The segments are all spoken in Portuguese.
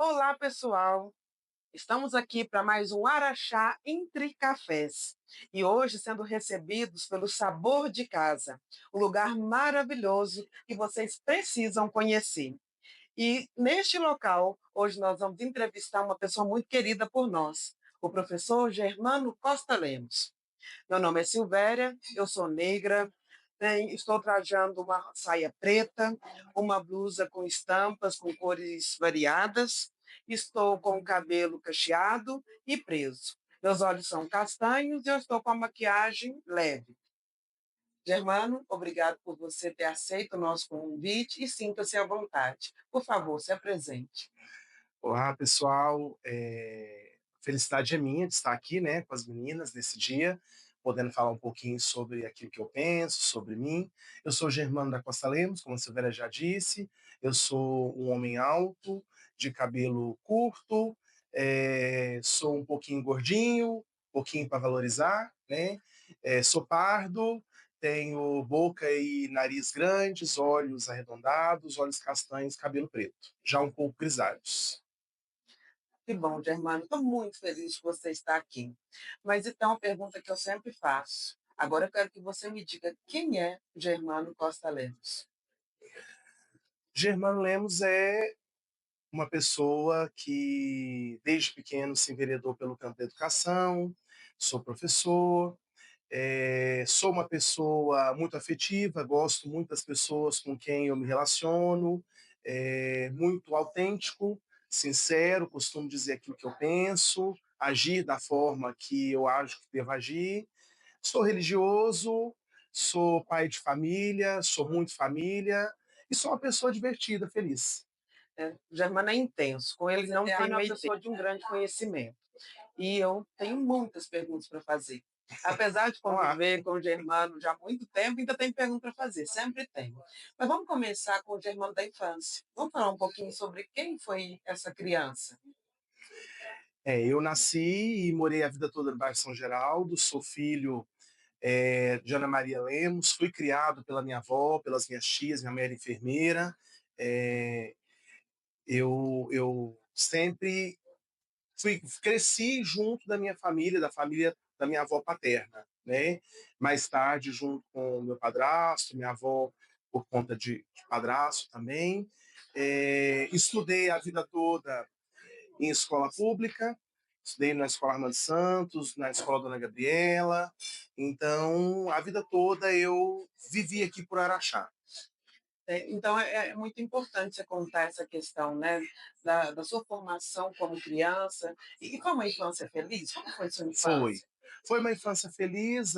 Olá, pessoal! Estamos aqui para mais um Araxá Entre Cafés. E hoje sendo recebidos pelo Sabor de Casa, um lugar maravilhoso que vocês precisam conhecer. E neste local, hoje nós vamos entrevistar uma pessoa muito querida por nós, o professor Germano Costa Lemos. Meu nome é Silvéria, eu sou negra, estou trajando uma saia preta, uma blusa com estampas, com cores variadas, estou com o cabelo cacheado e preso. Meus olhos são castanhos e eu estou com a maquiagem leve. Germano, obrigado por você ter aceito o nosso convite e sinta-se à vontade. Por favor, se apresente. Olá, pessoal. Felicidade é minha de estar aqui, né, com as meninas nesse dia, podendo falar um pouquinho sobre aquilo que eu penso, sobre mim. Eu sou Germano da Costa Lemos, como a Silvéria já disse. Eu sou um homem alto, de cabelo curto, sou um pouquinho gordinho, um pouquinho para valorizar, né? Sou pardo, tenho boca e nariz grandes, olhos arredondados, olhos castanhos, cabelo preto, já um pouco grisalhos. Que bom, Germano. Estou muito feliz de você estar aqui. Mas então, a pergunta que eu sempre faço. Agora eu quero que você me diga quem é Germano Costa Lemos. Germano Lemos é uma pessoa que, desde pequeno, se enveredou pelo campo da educação. Sou professor, sou uma pessoa muito afetiva, gosto muito das pessoas com quem eu me relaciono, muito autêntico, sincero, costumo dizer aquilo que eu penso, agir da forma que eu acho que devo agir. Sou religioso, sou pai de família, sou muito família e sou uma pessoa divertida, feliz. Germano é intenso. Com ele não Germano tem é uma meio pessoa termo. De um grande conhecimento. E eu tenho muitas perguntas para fazer. Apesar de conviver com o Germano já há muito tempo, ainda tem pergunta para fazer, sempre tem. Mas vamos começar com o Germano da infância. Vamos falar um pouquinho sobre quem foi essa criança? Eu nasci e morei a vida toda no bairro São Geraldo, sou filho de Ana Maria Lemos, fui criado pela minha avó, pelas minhas tias, minha mãe era enfermeira. É, eu sempre cresci junto da minha família, da família da minha avó paterna, né? Mais tarde, junto com o meu padrasto, minha avó, por conta de padrasto também. Estudei a vida toda em escola pública, estudei na Escola Armando Santos, na Escola Dona Gabriela. Então, a vida toda eu vivi aqui por Araxá. Então, é muito importante você contar essa questão, né, da sua formação como criança. E foi uma infância feliz? Como foi sua Foi. infância? Foi uma infância feliz,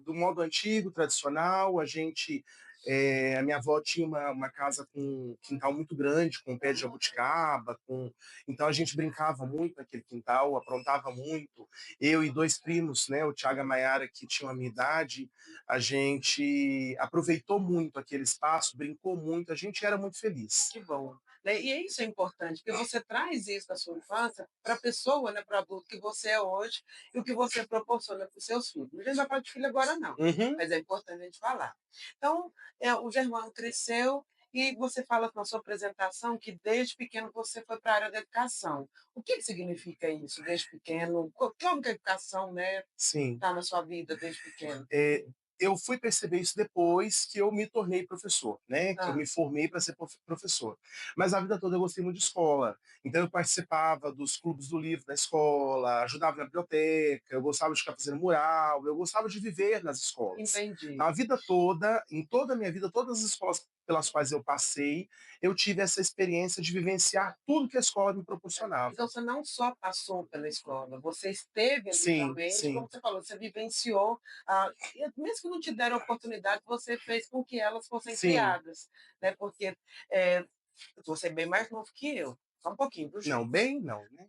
do modo antigo, tradicional. A minha avó tinha uma casa com um quintal muito grande, com um pé de jabuticaba, então a gente brincava muito naquele quintal, aprontava muito. Eu e dois primos, né, o Tiago e a Maiara, que tinham a minha idade, a gente aproveitou muito aquele espaço, brincou muito, a gente era muito feliz. Que bom. Né? E isso é importante, porque você traz isso da sua infância para a pessoa, né, para o adulto que você é hoje e o que você proporciona para os seus filhos. A gente não pode de filho agora, não, Uhum. mas é importante a gente falar. Então, o Germano cresceu e você fala na sua apresentação que desde pequeno você foi para a área da educação. O que significa isso, desde pequeno? Como que a educação, né, Sim. está na sua vida desde pequeno? Eu fui perceber isso depois que eu me tornei professor, né? Que eu Ah, me formei para ser professor. Mas a vida toda eu gostei muito de escola. Então eu participava dos clubes do livro da escola, ajudava na biblioteca, eu gostava de ficar fazendo mural, eu gostava de viver nas escolas. entendi. Então, a vida toda, em toda a minha vida, todas as escolas pelas quais eu passei, eu tive essa experiência de vivenciar tudo que a escola me Então, proporcionava. você não só passou pela escola, você esteve ali Sim, realmente, como sim, você falou, você vivenciou, e mesmo que não te deram oportunidade, você fez com que elas fossem sim. criadas, né? Porque é, você é bem mais novo que eu, só um pouquinho, do Não, gente. bem, não, né?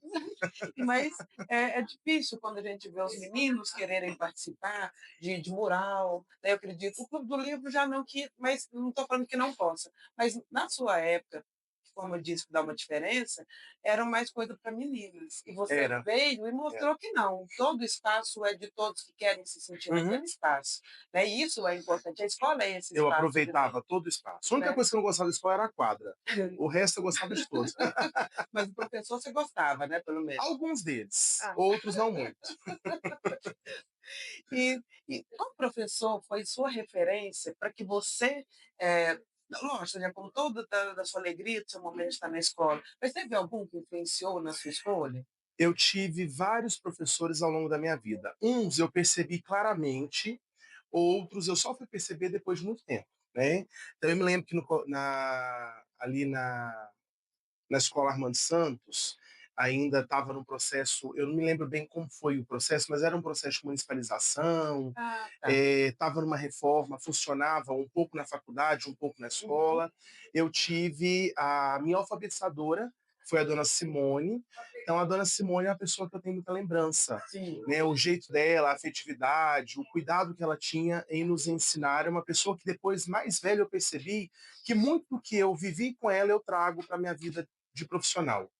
Mas é difícil quando a gente vê os meninos quererem participar de mural, né? Eu acredito, o Clube do Livro já não que, mas não estou falando que não possa, mas na sua época, como eu disse, que dá uma diferença, eram mais coisa para meninas. E você Era, veio e era. mostrou que não, todo espaço é de todos que querem se sentir naquele Uhum. espaço, né, e isso é importante, a escola é esse Eu espaço de troca, aproveitava todo o espaço. A única né. coisa que eu não gostava da escola era a quadra. O resto eu gostava de todos. Mas o professor você gostava, né, pelo menos? Alguns deles, Ah. outros não muito. E qual professor foi sua referência para que você, lógico, né, com toda da sua alegria, do seu momento de estar na escola, mas teve algum que influenciou na sua escolha? Eu tive vários professores ao longo da minha vida. Uns eu percebi claramente, outros eu só fui perceber depois de muito tempo, né? Então eu me lembro que ali na escola Armando Santos, ainda estava no processo, eu não me lembro bem como foi o processo, mas era um processo de municipalização, Ah, tá. estava numa reforma, funcionava um pouco na faculdade, um pouco na Uhum. escola. Eu tive a minha alfabetizadora, foi a dona Simone. Então, a dona Simone é uma pessoa que eu tenho muita lembrança. Sim. Né, o jeito dela, a afetividade, o cuidado que ela tinha em nos ensinar. É uma pessoa que depois, mais velho, eu percebi que muito do que eu vivi com ela eu trago para a minha vida de profissional.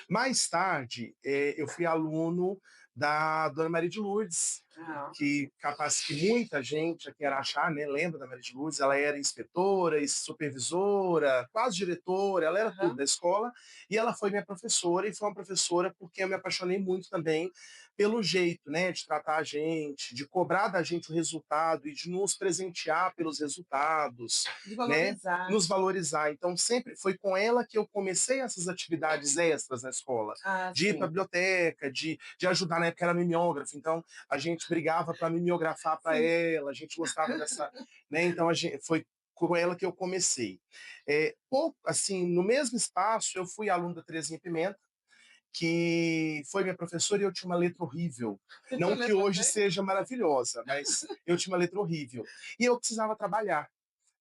Mais tarde, eu fui aluno da Dona Maria de Lourdes, Ah, que capaz que muita gente aqui era achar, né? Lembra da Maria de Lourdes? Ela era inspetora, supervisora, quase diretora, ela era tudo aham. da escola, e ela foi minha professora, e foi uma professora porque eu me apaixonei muito também pelo jeito, né, de tratar a gente, de cobrar da gente o resultado e de nos presentear pelos resultados, De né? valorizar. Nos valorizar. Então, sempre foi com ela que eu comecei essas atividades extras na escola, Ah, de ir para a sim. biblioteca, de ajudar, na época era mimeógrafo, então a gente brigava para mimeografar para Sim. ela, a gente gostava dessa, né? Então foi com ela que eu comecei. Pouco, assim, no mesmo espaço, eu fui aluno da Terezinha Pimenta, que foi minha professora e eu tinha uma letra horrível. Você tinha Não que letra hoje feia? seja maravilhosa, mas eu tinha uma letra horrível. E eu precisava trabalhar,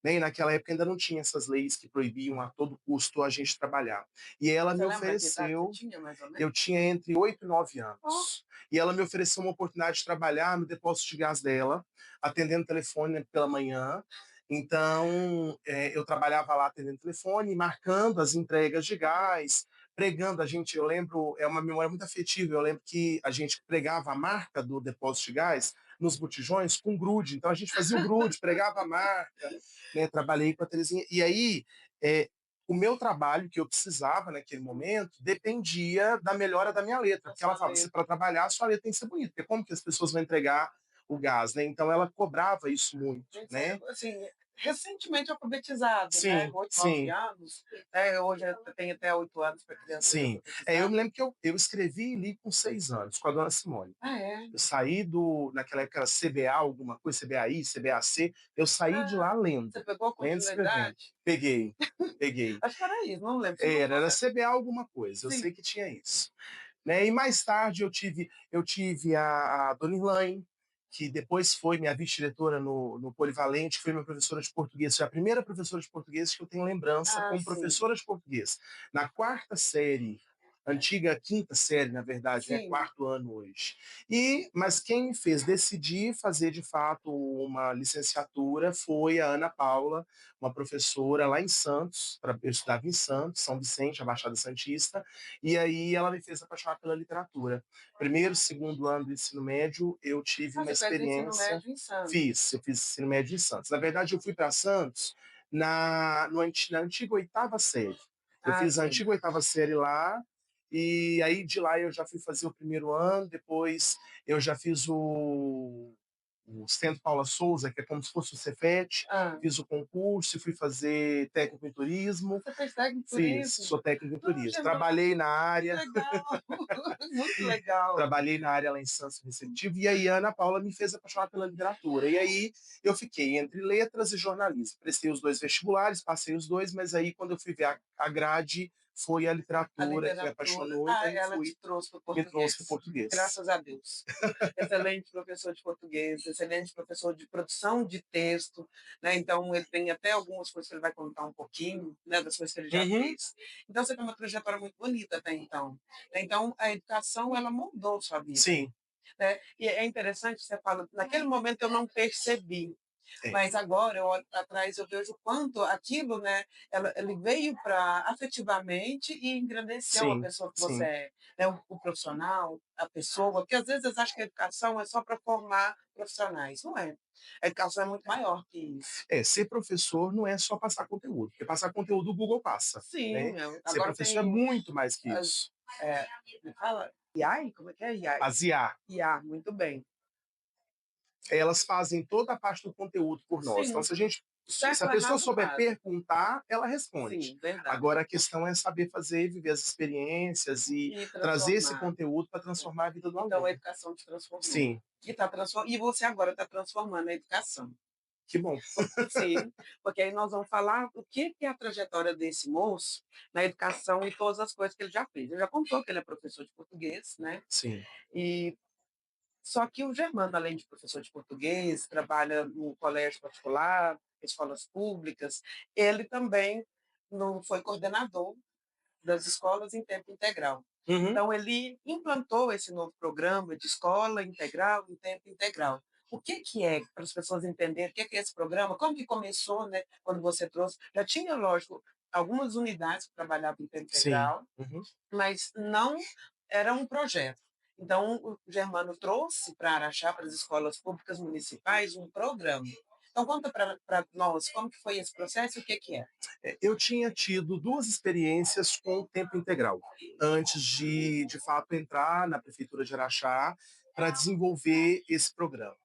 né? E naquela época ainda não tinha essas leis que proibiam a todo custo a gente trabalhar. E ela Você me lembra que idade você ofereceu, tinha, mais ou eu menos? tinha entre 8 e 9 Ó, anos. E ela me ofereceu uma oportunidade de trabalhar no depósito de gás dela, atendendo telefone pela manhã. Então, eu trabalhava lá atendendo telefone, marcando as entregas de gás, pregando a gente. Eu lembro, é uma memória muito afetiva. Eu lembro que a gente pregava a marca do depósito de gás nos botijões com grude. Então, a gente fazia o grude, pregava a marca, né? Trabalhei com a Terezinha. E aí, é, o meu trabalho que eu precisava naquele momento dependia da melhora da minha letra, a porque ela sua falava, você letra. para trabalhar, a sua letra tem que ser bonita, porque como que as pessoas vão entregar o gás, né? Então ela cobrava isso muito, Gente, né? assim, recentemente alfabetizado, né, Sim, 8, 9 sim, anos, né, hoje tem até 8 anos para a criança ser sim. Eu alfabetizada. me lembro que eu escrevi e li com 6 anos, com a dona Simone. Ah, é? Eu saí naquela época era CBA, alguma coisa, CBAI, CBAC, eu saí de lá Ah, você pegou a lendo e escrevendo. continuidade? Peguei, peguei. Acho que era isso, não lembro, se não Era for CBA alguma coisa, eu sim. sei que tinha isso. Né? E mais tarde eu tive a Dona Irlane, que depois foi minha vice-diretora no Polivalente, foi minha professora de português, foi a primeira professora de português que eu tenho lembrança Ah, como sim. professora de português. Na quarta série, antiga quinta série, na verdade, né? Sim. Quarto ano hoje. Mas quem me fez decidir fazer de fato uma licenciatura foi a Ana Paula, uma professora lá em Santos, eu estudava em Santos, São Vicente, a Baixada Santista, e aí ela me fez apaixonar pela literatura. Primeiro, segundo ano do ensino médio, eu tive Ah, uma você fez ensino experiência. médio em Santos. Eu fiz ensino médio em Santos. Na verdade, eu fui para Santos na antiga oitava série. Eu Ah, fiz a sim. antiga oitava série lá, e aí de lá eu já fui fazer o primeiro ano, depois eu já fiz o Centro Paula Souza, que é como se fosse o Cefet, Hã. fiz o concurso, fui fazer técnico em turismo, Você fez técnico em turismo? sou técnico em turismo. Poxa, Trabalhei na que área, legal, muito legal. trabalhei na área lá em Santos Receptivo, e aí a Ana Paula me fez apaixonar pela literatura. E aí eu fiquei entre letras e jornalismo. Prestei os dois vestibulares, passei os dois, mas aí quando eu fui ver a grade, foi a A literatura que me literatura, apaixonou, ah, então ela te trouxe para o me trouxe para o português, português. graças a Deus. Excelente professor de português, excelente professor de produção de texto, né, então ele tem até algumas coisas que ele vai contar um pouquinho, né, das coisas que ele já Uhum, fez. Então você tem uma trajetória muito bonita até então. Então a educação ela moldou sua vida, sim. né. E é interessante, você fala: "Naquele momento eu não percebi", É, Mas agora eu olho para trás, eu vejo o quanto aquilo, né, ele veio para afetivamente e engrandeceu a sim, pessoa que você sim. é, né, o profissional, a pessoa, porque às vezes acham que a educação é só para formar profissionais, não é. A educação é muito maior que isso. É, ser professor não é só passar conteúdo, porque passar conteúdo o Google passa, Sim, né? Ser agora professor é tem muito mais que as, isso. me fala, IAI? Como é que é IAI? As IA, IA, muito bem. elas fazem toda a parte do conteúdo por nós. Então, Sim, se a gente, se certo a ou pessoa errado souber fazem. perguntar, ela responde. Sim, verdade. Agora, a questão é saber fazer, viver as experiências e E trazer esse transformar. conteúdo para É. transformar a vida do Então a aluno. educação te transformou. Sim, E você agora está transformando a educação. que bom. Sim, porque aí nós vamos falar o que é a trajetória desse moço na educação e todas as coisas que ele já fez. Ele já contou que ele é professor de português, né? Sim. E só que o Germano, além de professor de português, trabalha no colégio particular, escolas públicas, ele também não foi coordenador das escolas em tempo integral. Uhum. Então, ele implantou esse novo programa de escola integral em tempo integral. O que é, para as pessoas entenderem, o que é esse programa? Como que começou, né, quando você trouxe? Já tinha, lógico, algumas unidades que trabalhavam em tempo Sim. integral, Uhum. mas não era um projeto. Então, o Germano trouxe para Araxá, para as escolas públicas municipais, um programa. Então, conta para nós como que foi esse processo e o que é. Eu tinha tido duas experiências com o tempo integral, antes de fato, entrar na Prefeitura de Araxá para desenvolver esse programa.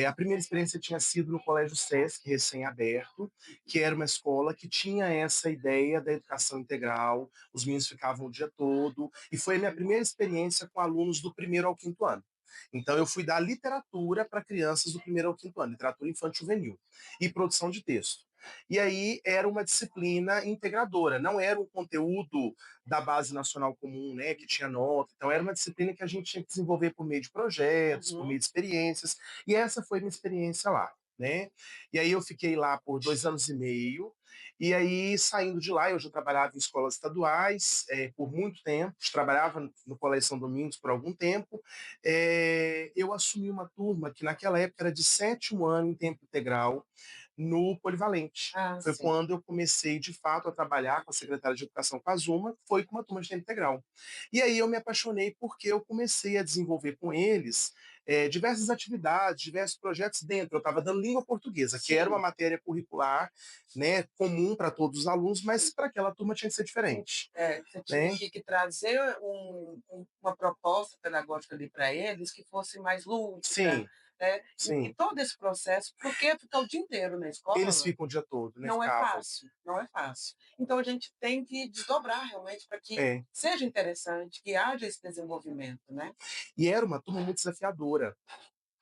A primeira experiência tinha sido no Colégio Sesc, recém-aberto, que era uma escola que tinha essa ideia da educação integral, os meninos ficavam o dia todo, e foi a minha primeira experiência com alunos do primeiro ao quinto ano. Então, eu fui dar literatura para crianças do primeiro ao quinto ano, literatura infantil juvenil, e produção de texto. E aí era uma disciplina integradora, não era um conteúdo da base nacional comum, né, que tinha nota. Então era uma disciplina que a gente tinha que desenvolver por meio de projetos, por Uhum. meio de experiências. E essa foi minha experiência lá, né? E aí eu fiquei lá por 2 anos e meio. E aí saindo de lá, eu já trabalhava em escolas estaduais por muito tempo. Trabalhava no Colégio São Domingos por algum tempo. Eu assumi uma turma que naquela época era de sétimo ano em tempo integral no Polivalente. Ah, Foi sim. quando eu comecei, de fato, a trabalhar com a secretária de Educação Kazuma, foi com uma turma de tempo integral. E aí eu me apaixonei porque eu comecei a desenvolver com eles diversas atividades, diversos projetos dentro. Eu estava dando língua portuguesa, que era uma Sim. matéria curricular, né, comum para todos os alunos, mas Sim. para aquela turma tinha que ser diferente, Você tinha né? que trazer uma proposta pedagógica ali para eles que fosse mais lúdica, Sim, né? E sim. todo esse processo, porque ficar o dia inteiro na Eles escola ficam o dia todo, né? não é Ficavam. fácil, não é fácil. Então a gente tem que desdobrar realmente para que É. seja interessante, que haja esse desenvolvimento, né? E era uma turma muito desafiadora.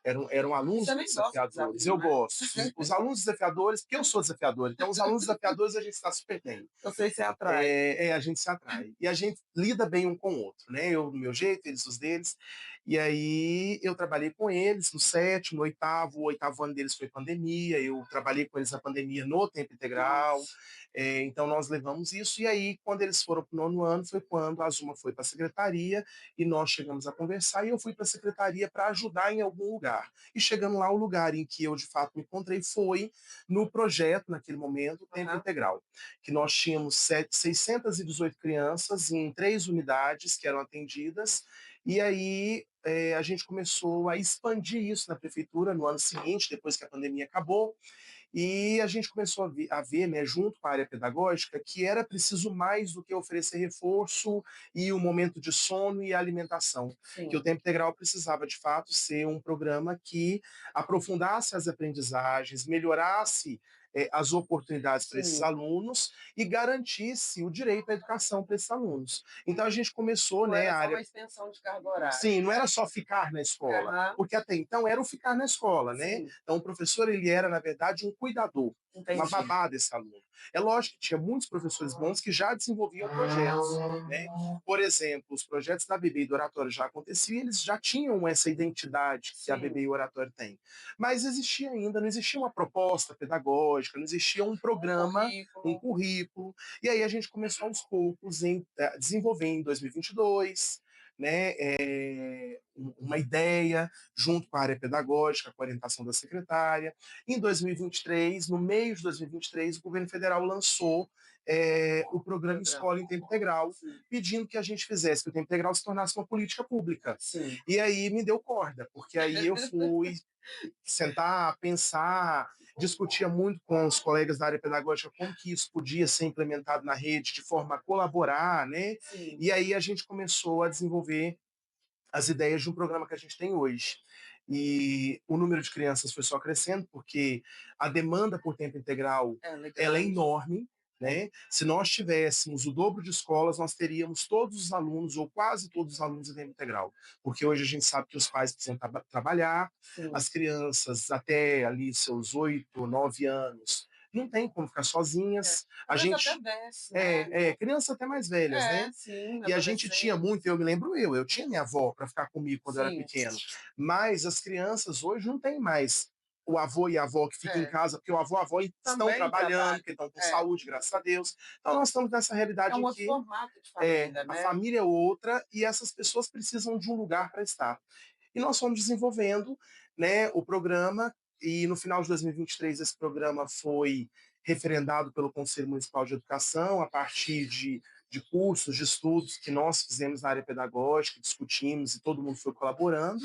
Eram E alunos você muito nem gosta de desafiadores. desafio, Eu né? gosto. Os alunos desafiadores, porque eu sou desafiador, então os alunos desafiadores a gente está super bem. Você se atrai. A gente se atrai. E a gente lida bem um com o outro, né? Eu do meu jeito, eles dos deles. E aí eu trabalhei com eles no sétimo, no oitavo. O oitavo ano deles foi pandemia. Eu trabalhei com eles na pandemia no tempo integral. Nossa. Então nós levamos isso. E aí, quando eles foram para o nono ano, foi quando a Azuma foi para a secretaria e nós chegamos a conversar. E eu fui para a secretaria para ajudar em algum lugar. E chegando lá, o lugar em que eu de fato me encontrei foi no projeto, naquele momento, Tempo Aham. Integral, que nós tínhamos 618 crianças em 3 unidades que eram atendidas, e aí a gente começou a expandir isso na prefeitura no ano seguinte, depois que a pandemia acabou, e a gente começou a ver, né, junto com a área pedagógica, que era preciso mais do que oferecer reforço e o momento de sono e alimentação, que o Sim, tempo integral precisava, de fato, ser um programa que aprofundasse as aprendizagens, melhorasse as oportunidades para esses sim. alunos e garantisse o direito à educação para esses alunos. Então a gente começou, Não né, era a só uma área. extensão de carga horária. Sim, não era só ficar na escola, Aham, porque até então era o ficar na escola, né? sim, Então o professor ele era na verdade um cuidador, uma entendi. babá desse aluno. É lógico que tinha muitos professores bons que já desenvolviam projetos, né? Por exemplo, os projetos da BB e do Oratório já aconteciam, e eles já tinham essa identidade que a BB Sim, e o Oratório têm. Mas existia ainda, não existia uma proposta pedagógica, não existia um um programa, um currículo. currículo. E aí a gente começou aos poucos em desenvolver em 2022. né, uma ideia, junto com a área pedagógica, com a orientação da secretária. Em 2023, no meio de 2023, o governo federal lançou o programa Escola em Tempo Integral, Sim. pedindo que a gente fizesse que o tempo integral se tornasse uma política pública. Sim. E aí me deu corda, porque aí eu fui sentar, pensar, discutia muito com os colegas da área pedagógica como que isso podia ser implementado na rede de forma a colaborar, né? Sim. E aí a gente começou a desenvolver as ideias de um programa que a gente tem hoje. E o número de crianças foi só crescendo, porque a demanda por tempo integral ela é enorme. Né? Se nós tivéssemos o dobro de escolas, nós teríamos todos os alunos, ou quase todos os alunos em tempo integral. Porque hoje a gente sabe que os pais precisam trabalhar, Sim. as crianças até ali seus 8, 9 anos não tem como ficar sozinhas. A gente até 10, né? crianças até mais velhas, né? Sim, E a gente tinha muito, eu me lembro eu tinha minha avó para ficar comigo quando eu era sim, pequeno. Mas as crianças hoje não têm mais o avô e a avó que ficam em casa, porque o avô e a avó estão também trabalhando, trabalham. porque estão com saúde, graças a Deus. Então nós estamos nessa É realidade um em outro que formato de família, a né? família é outra e essas pessoas precisam de um lugar para estar. E nós fomos desenvolvendo, né, o programa, e no final de 2023 esse programa foi referendado pelo Conselho Municipal de Educação a partir de cursos, de estudos que nós fizemos na área pedagógica, discutimos e todo mundo foi colaborando,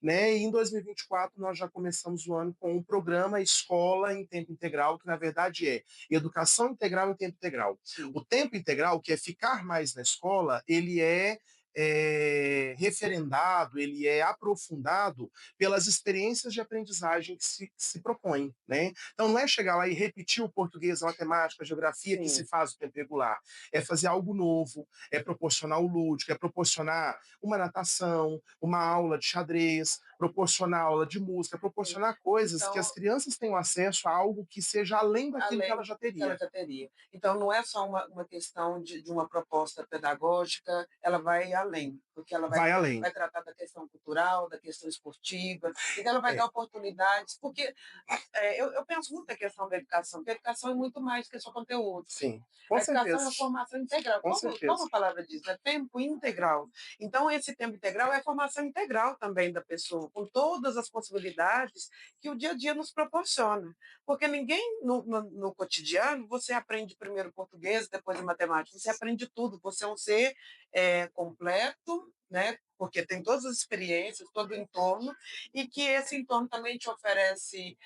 né? E em 2024 nós já começamos o ano com o programa Escola em Tempo Integral, que na verdade é Educação Integral em Tempo Integral. Sim. O tempo integral, que é ficar mais na escola, ele referendado, ele é aprofundado pelas experiências de aprendizagem que se propõe, né? Então não é chegar lá e repetir o português, a matemática, a geografia que se faz o tempo regular, é fazer algo novo, é proporcionar o lúdico, é proporcionar uma natação, uma aula de xadrez, proporcionar aula de música, proporcionar coisas que as crianças tenham acesso a algo que seja além daquilo que ela já teria. Então, não é só uma questão de uma proposta pedagógica, ela vai além, porque ela Vai além. vai tratar da questão cultural, da questão esportiva, então ela vai dar oportunidades, porque eu penso muito na questão da educação, porque a educação é muito mais que só conteúdo. Sim, com A educação certeza. é uma formação integral, Com como certeza. a palavra diz, é tempo integral. Então, esse tempo integral é a formação integral também da pessoa, com todas as possibilidades que o dia a dia nos proporciona. Porque ninguém, no cotidiano, você aprende primeiro português, depois a matemática, você aprende tudo, você é um ser completo, né? Porque tem todas as experiências, todo o entorno, e que esse entorno também te oferece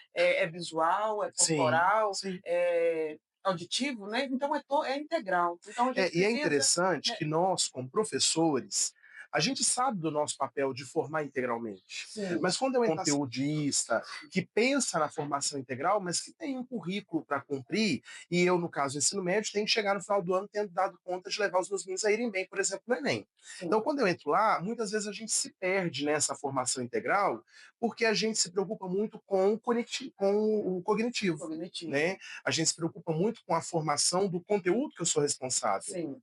visual, é Sim, corporal, sim. é auditivo, né? Então é integral. Então a gente E é precisa, interessante né? que nós, como professores, a gente sabe do nosso papel de formar integralmente. Sim. Mas quando é um conteudista que pensa na formação integral, mas que tem um currículo para cumprir, e eu, no caso, ensino médio, tenho que chegar no final do ano tendo dado conta de levar os meus meninos a irem bem, por exemplo, no Enem. Sim. Então, quando eu entro lá, muitas vezes a gente se perde nessa formação integral, porque a gente se preocupa muito com o cognitivo. Né? A gente se preocupa muito com a formação do conteúdo que eu sou responsável. Sim.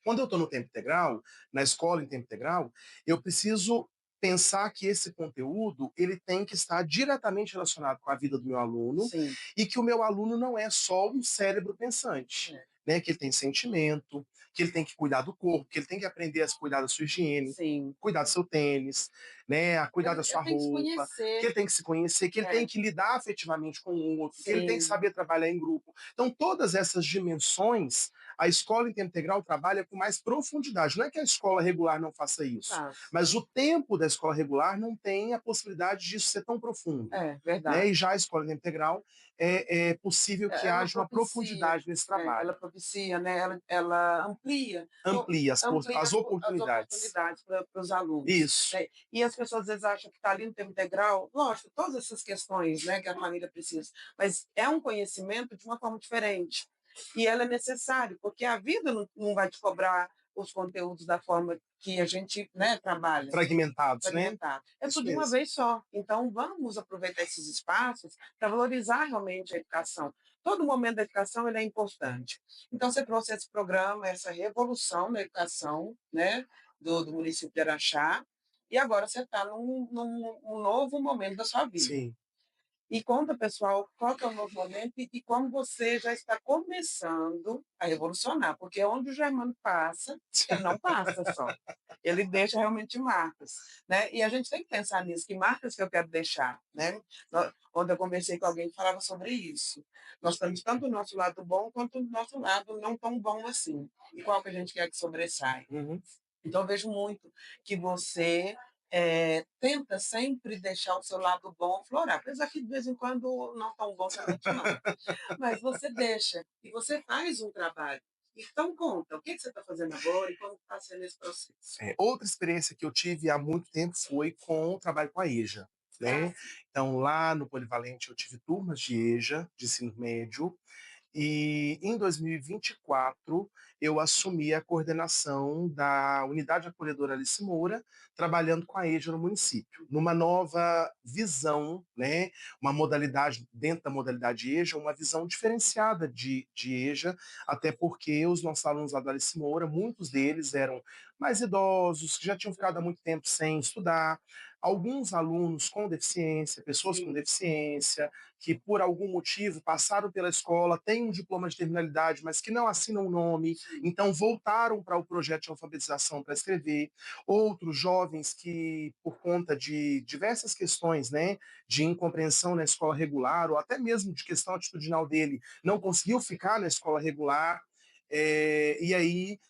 Quando eu estou no tempo integral, na escola em tempo integral, eu preciso pensar que esse conteúdo ele tem que estar diretamente relacionado com a vida do meu aluno. Sim. E que o meu aluno não é só um cérebro pensante. Né, que ele tem sentimento, que ele tem que cuidar do corpo, que ele tem que aprender a cuidar da sua higiene, sim, cuidar do seu tênis, né, a cuidar da sua roupa, que ele tem que se conhecer, que ele tem que lidar afetivamente com o outro, sim, que ele tem que saber trabalhar em grupo. Então, todas essas dimensões, a escola em tempo integral trabalha com mais profundidade. Não é que a escola regular não faça isso, mas o tempo da escola regular não tem a possibilidade disso ser tão profundo. Verdade. Né? E já a escola em tempo integral é possível que haja uma profundidade nesse trabalho. Ela propicia, né? Ela amplia. Amplia as oportunidades. As oportunidades para os alunos. Isso. Né? E as pessoas às vezes acham que está ali no tempo integral, lógico, todas essas questões, né, que a família precisa, mas é um conhecimento de uma forma diferente. E ela é necessária, porque a vida não vai te cobrar os conteúdos da forma que a gente, né, trabalha. Fragmentados, né? É tudo de uma vez só. Então, vamos aproveitar esses espaços para valorizar realmente a educação. Todo momento da educação ele é importante. Então, você trouxe esse programa, essa revolução na educação, né, do município de Araxá, e agora você está num novo momento da sua vida. Sim. E conta, pessoal, qual que é o novo momento e como você já está começando a revolucionar, porque onde o Germano passa, ele não passa só, ele deixa realmente marcas, né? E a gente tem que pensar nisso, que marcas que eu quero deixar, né? Ontem eu conversei com alguém que falava sobre isso. Nós temos tanto o nosso lado bom quanto o nosso lado não tão bom assim. E qual que a gente quer que sobressaia? Uhum. Então, eu vejo muito que você tenta sempre deixar o seu lado bom florar, apesar que de vez em quando não tão bom também te manda. Mas você deixa e você faz um trabalho. Então, conta, o que você está fazendo agora e como está sendo esse processo? Outra experiência que eu tive há muito tempo foi com o trabalho com a EJA, Ah, né? Então, lá no Polivalente, eu tive turmas de EJA, de ensino médio, e em 2024 eu assumi a coordenação da Unidade Acolhedora Alice Moura, trabalhando com a EJA no município, numa nova visão, né, uma modalidade, dentro da modalidade EJA, uma visão diferenciada de EJA, até porque os nossos alunos lá da Alice Moura, muitos deles eram mais idosos, que já tinham ficado há muito tempo sem estudar, alguns alunos com deficiência, pessoas com sim, deficiência, que por algum motivo passaram pela escola, têm um diploma de terminalidade, mas que não assinam o nome, sim. então voltaram para o projeto de alfabetização para escrever. Outros jovens que, por conta de diversas questões, né, de incompreensão na escola regular, ou até mesmo de questão atitudinal dele, não conseguiu ficar na escola regular, e aí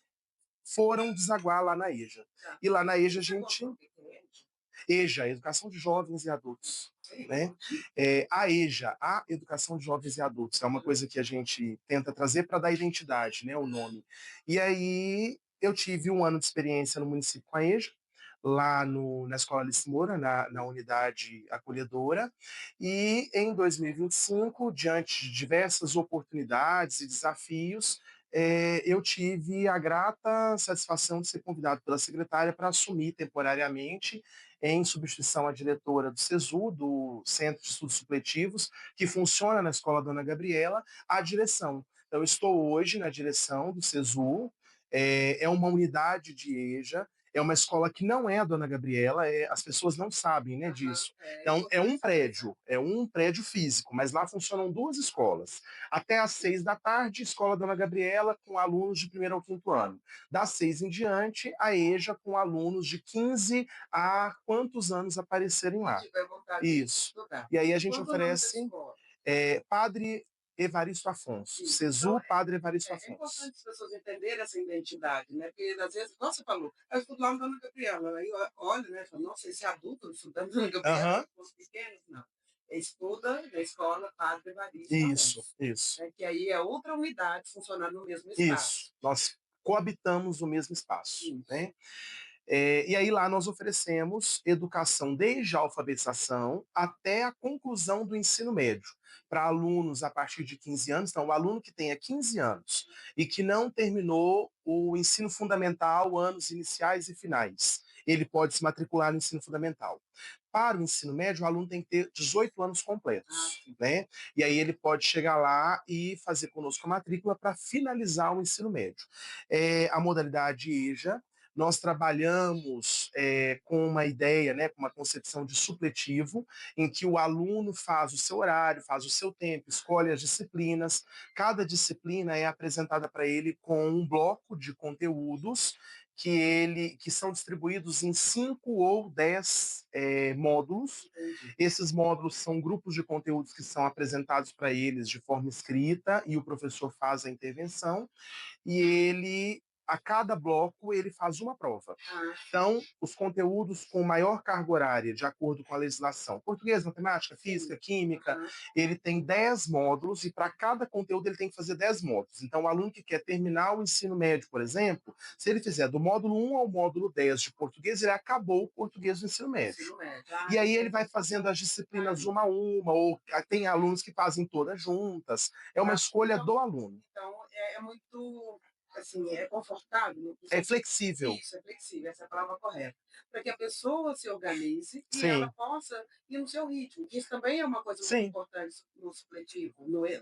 foram desaguar lá na EJA. Tá. E lá na EJA a Você gente contou o que é? EJA, Educação de Jovens e Adultos. Né? A EJA, a Educação de Jovens e Adultos, é uma coisa que a gente tenta trazer para dar identidade, né, o nome. E aí eu tive um ano de experiência no município com a EJA, lá na Escola Alice Moura, na unidade acolhedora, e em 2025, diante de diversas oportunidades e desafios, eu tive a grata satisfação de ser convidado pela secretária para assumir temporariamente em substituição à diretora do CESU, do Centro de Estudos Supletivos, que funciona na Escola Dona Gabriela, a direção. Então, eu estou hoje na direção do CESU, é uma unidade de EJA, é uma escola que não é a Dona Gabriela, as pessoas não sabem, né, Aham, disso. é Então, importante saber. é um prédio físico, mas lá funcionam duas escolas. Até às 6 da tarde, Escola Dona Gabriela, com alunos de primeiro ao quinto ano. Das 6 em diante, a EJA, com alunos de 15 a quantos anos aparecerem Que lá. tiver vontade de Isso. estudar. E aí a E gente qual que é o nome da oferece escola? Padre Evaristo Afonso, Isso. Então, CESU Padre Evaristo é Afonso. importante as pessoas entenderem essa identidade, né? Porque, às vezes, igual você falou, eu estudo lá no Dona Gabriela, aí olha, né? Falo, nossa, esse adulto estudando Dona Gabriela, Aham, com os pequenos, não. Estuda na escola Padre Evaristo isso, Afonso, isso, né? Que aí é outra unidade funcionando no mesmo isso. espaço. Nós coabitamos no mesmo espaço, Isso. né? E aí lá nós oferecemos educação desde a alfabetização até a conclusão do ensino médio, para alunos a partir de 15 anos. Então, o aluno que tenha 15 anos e que não terminou o ensino fundamental, anos iniciais e finais, ele pode se matricular no ensino fundamental. Para o ensino médio, o aluno tem que ter 18 anos Ah, completos, sim. né? E aí ele pode chegar lá e fazer conosco a matrícula para finalizar o ensino médio. A modalidade EJA, nós trabalhamos com uma ideia, né, com uma concepção de supletivo, em que o aluno faz o seu horário, faz o seu tempo, escolhe as disciplinas. Cada disciplina é apresentada para ele com um bloco de conteúdos que são distribuídos em 5 ou 10 módulos. Entendi. Esses módulos são grupos de conteúdos que são apresentados para eles de forma escrita e o professor faz a intervenção e ele a cada bloco ele faz uma prova. Ah, Então, os conteúdos com maior carga horária, de acordo com a legislação, português, matemática, sim. física, química, Aham. ele tem 10 módulos e para cada conteúdo ele tem que fazer 10 módulos. Então, o aluno que quer terminar o ensino médio, por exemplo, se ele fizer do módulo 1 ao módulo 10 de português, ele acabou o português do ensino médio. Ensino médio. Ah, E aí ele vai entendi. fazendo as disciplinas Aí. uma a uma, ou tem alunos que fazem todas juntas. É uma Ah, escolha do aluno. então é muito, assim, é confortável, no É sentido flexível. isso, é flexível, essa é a palavra correta, para que a pessoa se organize e ela Sim, possa ir no seu ritmo, que isso também é uma coisa muito sim. importante no supletivo,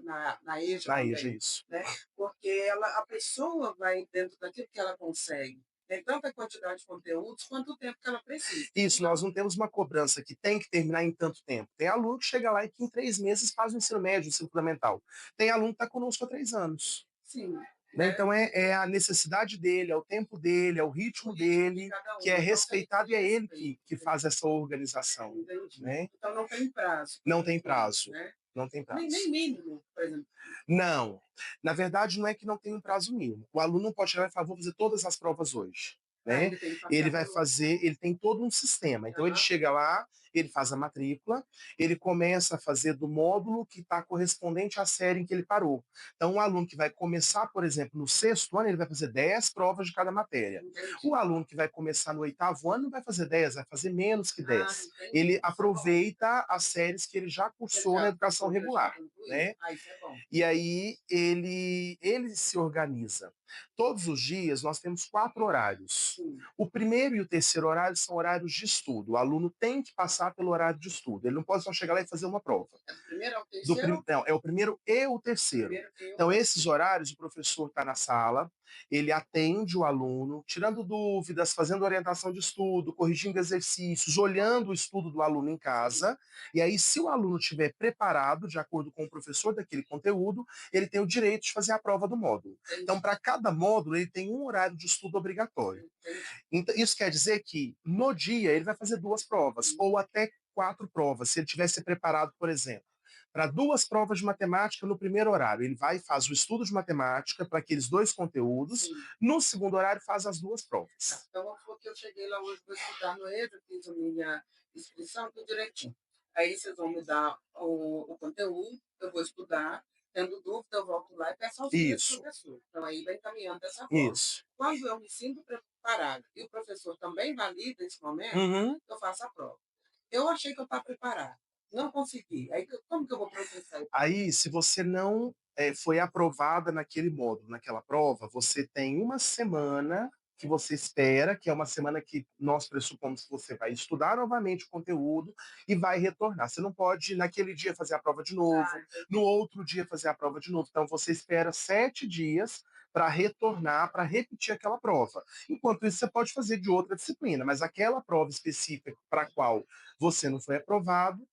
na EJA Na EJA, também, isso. né, porque a pessoa vai dentro daquilo que ela consegue. tem tanta quantidade de conteúdos quanto o tempo que ela precisa. Isso, nós Então, não temos uma cobrança que tem que terminar em tanto tempo. Tem aluno que chega lá e que em 3 meses faz o ensino médio, o ensino fundamental. Tem aluno que está conosco há 3 anos. sim, Né? né? Então é a necessidade dele, é o tempo dele, é o O ritmo ritmo de dele cada que é um. Então, se ele respeitado e é ele respeita, que faz essa organização. entendi. Né? Então não tem prazo para Não tem concluir, prazo. né? Não tem Nem prazo. mínimo, por exemplo. Não. Na verdade, não é que não tem um prazo mínimo. O aluno não pode chegar e falar, vou fazer todas as provas hoje. Ah, Né? ele tem que Ele passar vai pelo. fazer, ele tem todo um sistema. Então ele Aham. chega lá, ele faz a matrícula, ele começa a fazer do módulo que está correspondente à série em que ele parou. Então, um aluno que vai começar, por exemplo, no sexto ano, ele vai fazer 10 provas de cada matéria. O Entendi. aluno que vai começar no oitavo ano não vai fazer 10, vai fazer menos que Ah, 10. entendi. Ele Isso é bom. aproveita as séries que ele já Ele cursou na já educação passou, já regular. concluiu. Né? Ah, isso é bom. E aí ele se organiza. Todos os dias nós temos 4 horários. Sim. O primeiro e o terceiro horário são horários de estudo. O aluno tem que passar pelo horário de estudo. Ele não pode só chegar lá e fazer uma prova. É do primeiro ao terceiro? Não, é o primeiro e o terceiro. Primeiro e o Então, esses terceiro. horários, o professor está na sala, ele atende o aluno, tirando dúvidas, fazendo orientação de estudo, corrigindo exercícios, olhando o estudo do aluno em casa. E aí, se o aluno estiver preparado, de acordo com o professor daquele conteúdo, ele tem o direito de fazer a prova do módulo. Então, Entendi. para cada módulo, ele tem um horário de estudo obrigatório. Entendi. Então, isso quer dizer que no dia ele vai fazer 2 provas, Sim. ou até 4 provas, se ele tivesse preparado, por exemplo, para 2 provas de matemática no primeiro horário. Ele vai e faz o estudo de matemática para aqueles 2 conteúdos, Sim. no segundo horário faz as 2 provas. Tá. Então, vamos supor que eu cheguei lá hoje para estudar no EJA, fiz a minha inscrição, tudo direitinho. Aí vocês vão me dar o conteúdo, eu vou estudar, tendo dúvida, eu volto lá e peço auxílio do Isso, professor. Então, aí vai encaminhando dessa forma. isso. Quando eu me sinto preparada e o professor também valida esse momento, Uhum. eu faço a prova. Eu achei que eu estava preparada, não consegui. Aí, como que eu vou processar isso? Aí, se você não foi aprovada naquele módulo, naquela prova, você tem uma semana que você espera, que é uma semana que nós pressupomos que você vai estudar novamente o conteúdo e vai retornar. Você não pode, naquele dia, fazer a prova de novo, Ah, no outro dia, fazer a prova de novo. Então, você espera 7 dias para retornar, para repetir aquela prova. Enquanto isso, você pode fazer de outra disciplina, mas aquela prova específica para a qual você não foi aprovado,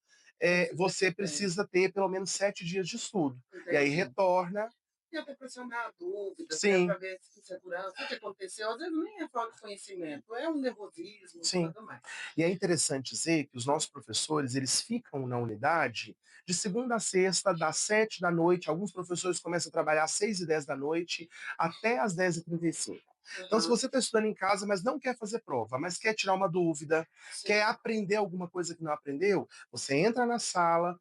você precisa ter pelo menos 7 dias de estudo. E aí entendi. retorna. E até para sanar dúvidas, né, Sim, para ver se segurança, o que aconteceu, às vezes nem é falta de conhecimento, é um nervosismo e sim. tudo mais. E é interessante dizer que os nossos professores, eles ficam na unidade de segunda a sexta, das 7 da noite. Alguns professores começam a trabalhar às 6h10 da noite, até às 10h35. Então, se Uhum. você está estudando em casa, mas não quer fazer prova, mas quer tirar uma dúvida, quer Sim. aprender alguma coisa que não aprendeu, você entra na sala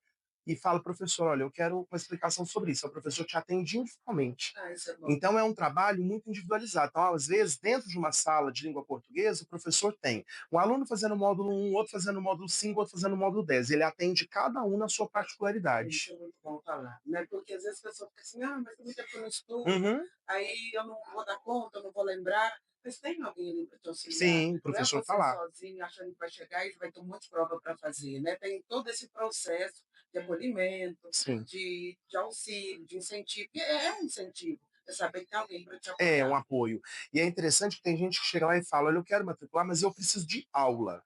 e fala, professor, olha, eu quero uma explicação sobre isso. O professor te atende informalmente. Ah, isso é bom. Então, é um trabalho muito individualizado. Então, às vezes, dentro de uma sala de língua portuguesa, o professor tem um aluno fazendo o módulo 1, outro fazendo o módulo 5, outro fazendo o módulo 10. Ele atende cada um na sua Isso particularidade. é muito bom falar, né? Porque às vezes a pessoa fica assim, ah, mas tem muito tempo que eu não estudo, Uhum. aí eu não vou dar conta, eu não vou lembrar. Mas tem alguém ali para te auxiliar. Sim, o Não é professor está você lá. sozinho achando que vai chegar e vai ter um monte de prova para fazer, né? Tem todo esse processo de acolhimento, Sim. de auxílio, de incentivo. E é um incentivo, é saber que tem alguém para te É um apoiar. apoio. E é interessante que tem gente que chega lá e fala: olha, eu quero matricular, mas eu preciso de aula.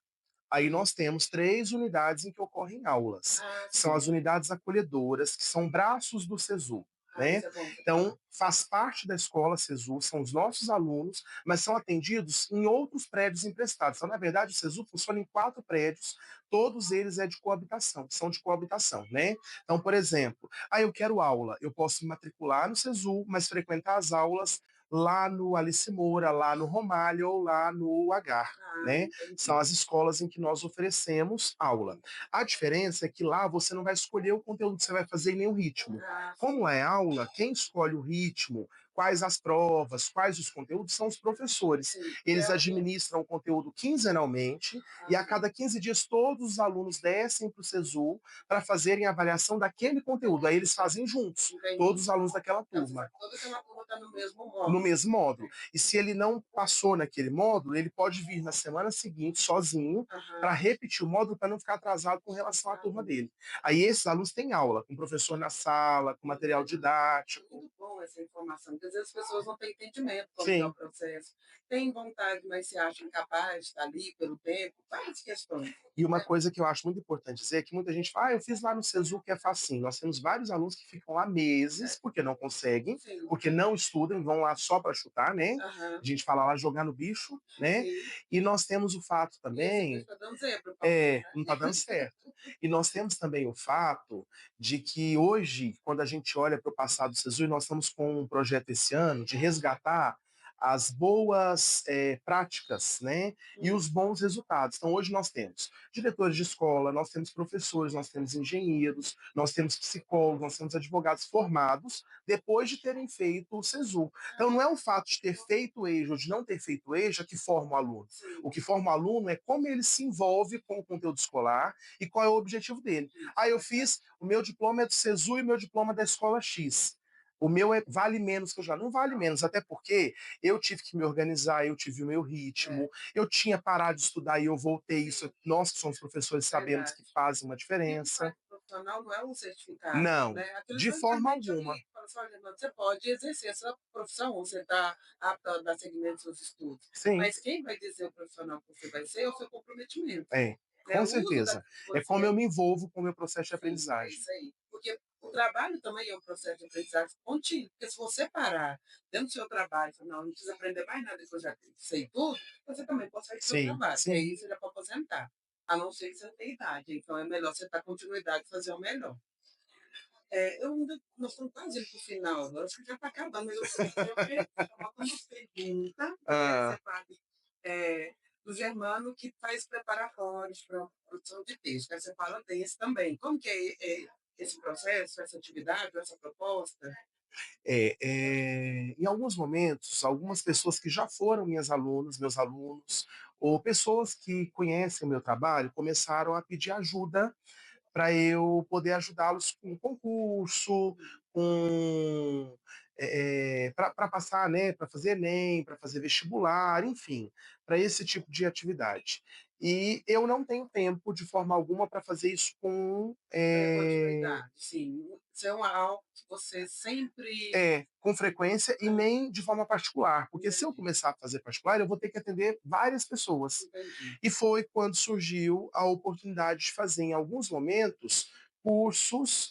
Aí nós temos 3 unidades em que ocorrem aulas. Ah, São sim. as unidades acolhedoras, que são braços do SESU. Ah, Né? isso é bom você Então, falar. faz parte da escola SESU, são os nossos alunos, mas são atendidos em outros prédios emprestados. Então, na verdade, o SESU funciona em 4 prédios, todos eles de coabitação, são de coabitação. Né? Então, por exemplo, eu quero aula, eu posso me matricular no SESU, mas frequentar as aulas lá no Alice Moura, lá no Romalho ou lá no Agar. Ah, Né? São entendi. as escolas em que nós oferecemos aula. A diferença é que lá você não vai escolher o conteúdo que você vai fazer em nenhum ritmo. Ah, Como é aula, quem escolhe o ritmo, quais as provas, quais os conteúdos, são os professores. sim. Eles administram o conteúdo quinzenalmente e a Ah, cada 15 dias todos os alunos descem para o SESU para fazerem a avaliação daquele conteúdo. Aí eles fazem juntos, todos entendi. os alunos daquela Então, você turma, sabe que toda aquela turma está no mesmo no módulo. mesmo módulo. E se ele não passou naquele módulo, ele pode vir na semana seguinte sozinho para Aham. repetir o módulo para não ficar atrasado com relação à Tá turma bom. dele. Aí esses alunos têm aula, com o professor na sala, com material Muito didático. bom bom essa informação, porque às vezes as pessoas não têm entendimento como que é o Sim. processo, têm vontade, mas se acham incapazes de estar ali pelo tempo, várias questões, E uma né. coisa que eu acho muito importante dizer é que muita gente fala: "Ah, eu fiz lá no Sesu que é facinho". Nós temos vários alunos que ficam lá meses, porque não conseguem, Sim, porque não estudam, vão lá só para chutar, né. A aham, gente fala lá jogar no bicho, né. sim. E nós temos o fato E esse bicho também tá dando zebra pra alguém, né. não está dando certo. E nós temos também o fato de que hoje, quando a gente olha para o passado do SESU, e nós estamos com um projeto esse ano de resgatar as boas práticas, né, e Hum, os bons resultados. Então, hoje nós temos diretores de escola, nós temos professores, nós temos engenheiros, nós temos psicólogos, nós temos advogados formados depois de terem feito o SESU. Então, não é o fato de ter feito o EJA ou de não ter feito o EJA que forma o aluno. sim, O que forma o aluno é como ele se envolve com o conteúdo escolar e qual é o objetivo dele. isso, Ah, eu tá certo. fiz, o meu diploma é do SESU e o meu diploma é da escola X. O meu vale menos que eu já. Não vale menos, até porque eu tive que me organizar, eu tive o meu É, ritmo, eu tinha parado de estudar e eu voltei. Isso, nós que somos professores sabemos que verdade. faz uma E o diferença. diploma profissional não é um certificado, Não, né, aquilo de só forma intermite alguma. ali, fala assim: "Olha, você pode exercer essa profissão, você está apto a dar seguimento aos seus estudos", Sim, mas quem vai dizer o profissional que você vai ser é o seu comprometimento, é, né, com o uso da certeza. É como eu você me envolvo com o meu processo de sim, é aprendizagem. isso aí. Porque o trabalho também é um processo de aprendizagem contínuo, porque se você parar dentro do seu trabalho e falar: "Não, não preciso aprender mais nada, que eu já sei tudo", você também pode sair do seu Sim, trabalho, e sim. aí você já pode aposentar, a não ser que você tenha idade, então é melhor você dar continuidade e fazer o melhor. Eu ainda nós estamos quase indo para o final, eu acho que já está acabando, mas eu queria chamar uma pergunta, né, você Ah, fale, eh, do Germano que faz preparatórios para produção de texto, aí você fala desse também. Como que é esse processo, essa atividade, essa proposta? em alguns momentos, algumas pessoas que já foram minhas alunas, meus alunos, ou pessoas que conhecem o meu trabalho, começaram a pedir ajuda para eu poder ajudá-los com concurso, com para passar, né, para fazer Enem, para fazer vestibular, enfim, para esse tipo de atividade. E eu não tenho tempo de forma alguma para fazer isso Continuidade, sim. Isso é uma algo que você sempre com frequência e nem de forma particular, porque se eu entendi, começar a fazer particular, eu vou ter que atender várias pessoas. entendi. E foi quando surgiu a oportunidade de fazer, em alguns momentos, cursos,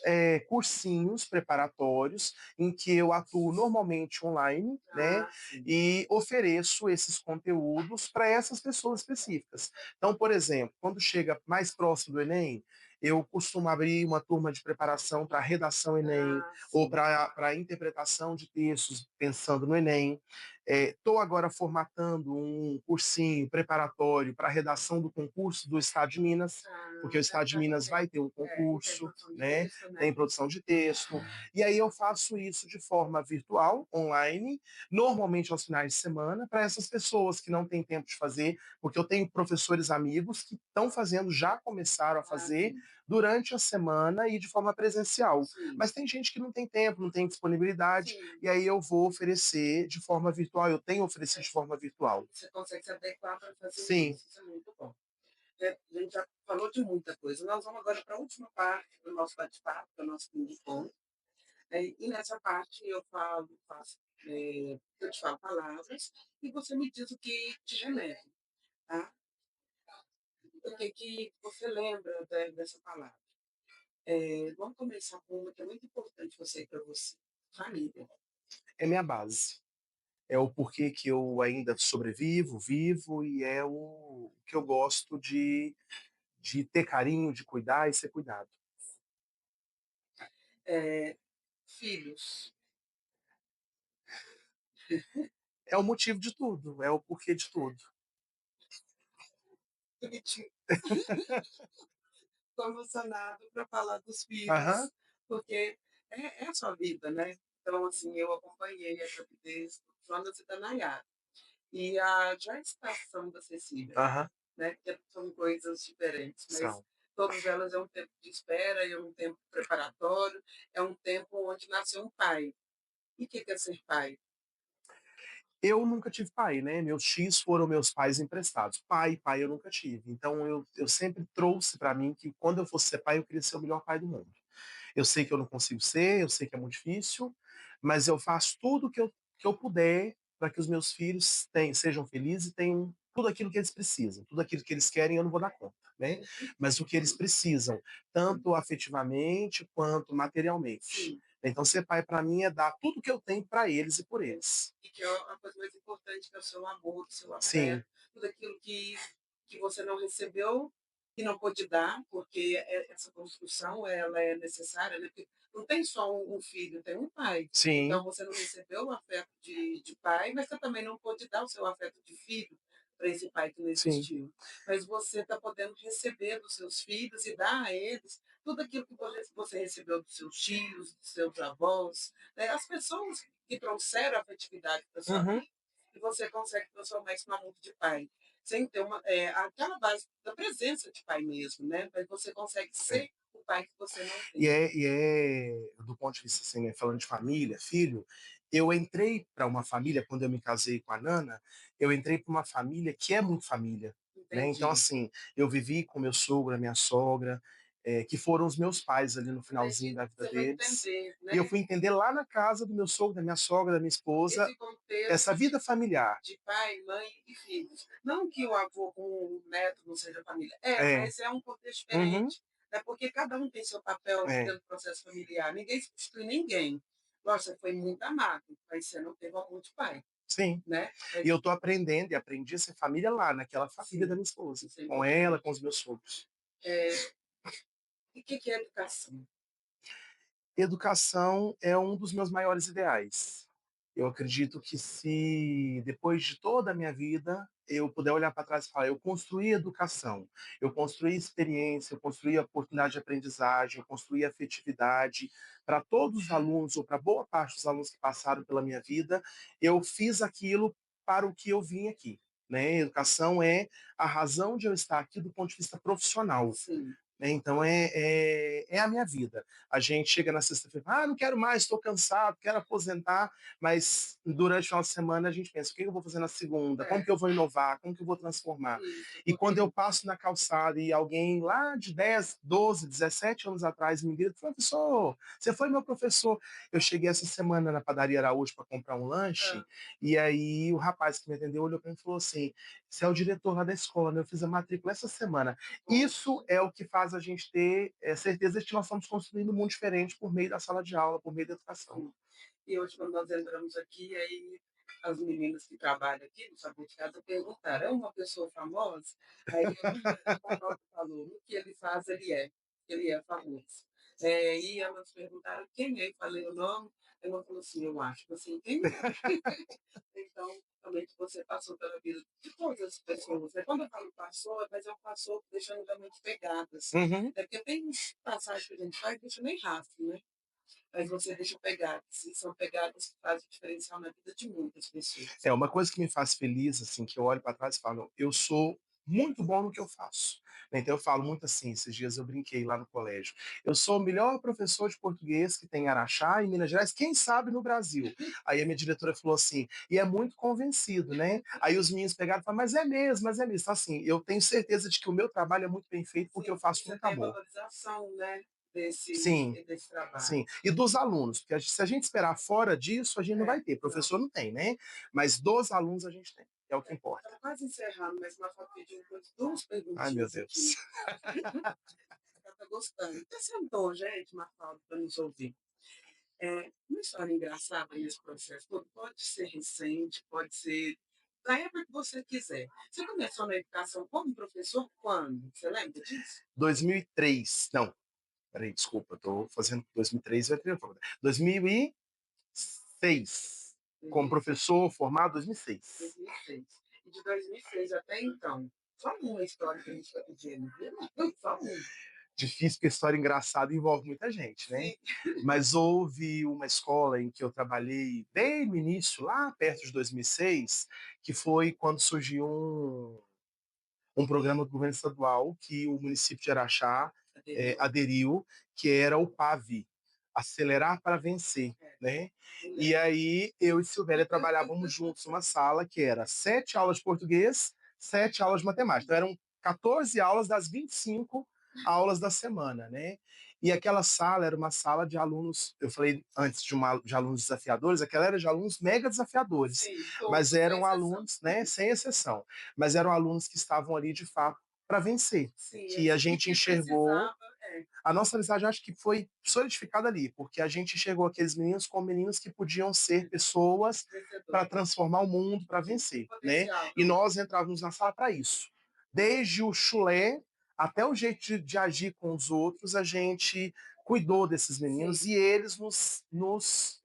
cursinhos preparatórios, em que eu atuo normalmente online, né, Ah, sim. e ofereço esses conteúdos para essas pessoas específicas. Então, por exemplo, quando chega mais próximo do Enem, eu costumo abrir uma turma de preparação para redação Enem, Ah, ou sim. para interpretação de textos pensando no Enem. Estou agora formatando um cursinho preparatório para a redação do concurso do Estado de Minas, porque o Ah, Estado de já que Minas vai ter um e tem concurso, produção de né? texto, né. Tem produção de texto, e aí eu faço isso de forma virtual, online, normalmente aos finais de semana, para essas pessoas que não têm tempo de fazer, porque eu tenho professores amigos que estão fazendo, já começaram a Ah, fazer sim. durante a semana e de forma presencial. Sim, Mas tem gente que não tem tempo, não tem disponibilidade, sim. e aí eu vou oferecer de forma virtual. Eu tenho oferecido de forma virtual. Você consegue se adequar para fazer Sim, isso é muito bom. A gente já falou de muita coisa, nós vamos agora para a última parte do nosso bate-papo, do nosso ping-pong, e nessa parte eu te falo palavras e você me diz o que te remete, tá? O que que você lembra dessa palavra? Vamos começar com uma que é muito importante você para você, família. é minha base. É o porquê que eu ainda sobrevivo, vivo, e é o que eu gosto de ter carinho, de cuidar e ser cuidado. Eh, filhos. É o motivo de tudo, é o porquê de tudo. Bonitinho. Estou emocionado para falar dos Aham, filhos, porque é a sua vida, né. Então, assim, eu acompanhei a gravidez do Jonas e da Nayara, e a gestação da Cecília, aham, né, que são coisas diferentes, mas são. todas elas é um tempo de espera, é um tempo preparatório, é um tempo onde nasceu um pai. E o que é ser pai? Eu nunca tive pai, né? Meus X foram meus pais emprestados. Pai eu nunca tive. Então eu sempre trouxe para mim que quando eu fosse ser pai, eu queria ser o melhor pai do mundo. Eu sei que eu não consigo ser, eu sei que é muito difícil, mas eu faço tudo que eu puder para que os meus filhos sejam felizes e tenham tudo aquilo que eles precisam, tudo aquilo que eles querem eu não vou dar conta, né? Mas o que eles precisam, tanto afetivamente quanto materialmente. Sim. Então, ser pai para mim é dar tudo que eu tenho para eles e por eles. E que é a coisa mais importante, que é o seu amor, o seu Sim, afeto, tudo aquilo que você não recebeu, que não pôde dar, porque essa construção ela é necessária, né? Porque não tem só um filho, tem um pai. sim, Então você não recebeu o afeto de pai, mas você também não pôde dar o seu afeto de filho para esse pai que não sim. existiu. Mas você está podendo receber dos seus filhos e dar a eles tudo aquilo que você recebeu dos seus tios, dos seus avós, né? As pessoas que trouxeram a afetividade para sua Uhum. vida, e você consegue transformar isso no amor de pai. Sem ter aquela base da presença de pai mesmo, né? Mas você consegue É. ser o pai que você não E tem. é, e é, do ponto de vista assim, né, falando de família, filho, eu entrei para uma família, quando eu me casei com a Nana, eu entrei para uma família que é muito família, né? Então, Entendi. assim, eu vivi com meu sogro, a minha sogra, que foram os meus pais ali no finalzinho Entendi. da vida Você vai deles, entender, e eu né? fui entender lá na casa do meu sogro, da minha sogra, da minha esposa, Esse essa contexto vida familiar. de pai, mãe e filhos. Não que o avô com o neto não seja família. É, É, mas é um contexto uhum, diferente. Né? Porque cada um tem seu papel é, dentro do processo familiar. Ninguém substitui ninguém. Nossa, foi muito amado, mas você não teve amor de pai. sim. Né? E Mas, eu tô aprendendo e aprendi a ser família lá, naquela família da sim, minha esposa, isso é com ela, importante. com os meus sogros. É, e o que é educação? Educação é um dos meus maiores ideais. Eu acredito que se depois de toda a minha vida eu puder olhar para trás e falar, eu construí educação, eu construí experiência, eu construí oportunidade de aprendizagem, eu construí afetividade para todos os alunos ou para boa parte dos alunos que passaram pela minha vida, eu fiz aquilo para o que eu vim aqui. Né? Educação é a razão de eu estar aqui do ponto de vista profissional. Sim, Né? Então é a minha vida. A gente chega na sexta-feira, não quero mais, estou cansado, quero aposentar, mas durante o final de semana a gente pensa, o que eu vou fazer na segunda? Como que é, eu vou inovar? Como que eu vou transformar? isso, E quando porque eu passo na calçada e alguém lá de 10, 12, 17 anos atrás me grita, professor, você foi meu professor. Eu cheguei essa semana na padaria Araújo para comprar um lanche, ah, e aí o rapaz que me atendeu olhou para mim e falou assim, você é o diretor lá da escola, né? Eu fiz a matrícula essa semana. Isso poxa, é o que faz a gente ter certeza de que nós estamos construindo um mundo diferente por meio da sala de aula, por meio da educação. sim. E hoje, quando nós entramos aqui, aí as meninas que trabalham aqui no Sabor de Casa perguntaram, é uma pessoa famosa? Aí o Ronaldo falou, o que ele faz, ele é famoso. E elas perguntaram quem é, eu falei o nome, ela falou assim, eu acho que você entendeu. Então, realmente você passou pela vida de todas as pessoas. Né? Quando eu falo passou, mas eu passou deixando realmente pegadas. Uhum. É porque tem passagens que a gente faz e deixa nem rastro, né? Mas você deixa pegadas. E são pegadas que fazem diferencial na vida de muitas pessoas. É uma coisa que me faz feliz, assim, que eu olho para trás e falo, eu sou muito bom no que eu faço. Então eu falo muito assim, esses dias eu brinquei lá no colégio. Eu sou o melhor professor de português que tem em Araxá, em Minas Gerais, quem sabe no Brasil. Aí a minha diretora falou assim, e é muito convencido, né? Aí os meninos pegaram e falaram, mas é mesmo, mas é mesmo. Então, assim, eu tenho certeza de que o meu trabalho é muito bem feito porque eu Sim, faço com você muito tem a amor. valorização, né, Sim, desse trabalho. sim. E dos alunos, porque se a gente esperar fora disso, a gente não vai ter. Não. Professor não tem, né? Mas dos alunos a gente tem. É o que importa. Estamos quase encerrando, mas nós só pedimos duas Ai, meu perguntinhas Deus. aqui. Ela está gostando. Até sentou, gente, Mafalda, para nos ouvir. Uma história engraçada nesse processo todo pode ser recente, pode ser da época que você quiser. Você começou na educação como professor quando? Você lembra disso? 2003. Não, peraí, desculpa, eu tô fazendo 2003, vai ter 2006. Como 2006. professor formado 2006. 2006. E de 2006 até então, só uma história que a gente está pedindo, viu? Só uma. Difícil porque história engraçada envolve muita gente, né? Sim. Mas houve uma escola em que eu trabalhei bem no início, lá perto de 2006, que foi quando surgiu um programa do governo estadual que o município de Araxá Aderiu. aderiu, que era o PAV, Acelerar para Vencer, É, né? me E lembro. aí eu e Silvéria trabalhávamos juntos numa sala que era 7 aulas de português, 7 aulas de matemática. Então eram 14 aulas das 25 aulas da semana, né? E aquela sala era uma sala de alunos, eu falei antes de alunos desafiadores, aquela era de alunos mega desafiadores, Sim, mas todos, sem eram exceção. alunos, né, sem exceção, mas eram alunos que estavam ali de fato para vencer, Sim, que a e gente que enxergou precisava, é, a nossa amizade acho que foi solidificada ali, porque a gente chegou aqueles meninos como meninos que podiam ser pessoas vencedor. para transformar o mundo, para Sim, vencer, né? potencial. E nós entrávamos na sala para isso. Desde o chulé até o jeito de agir com os outros, a gente cuidou desses meninos Sim. e eles Nos nos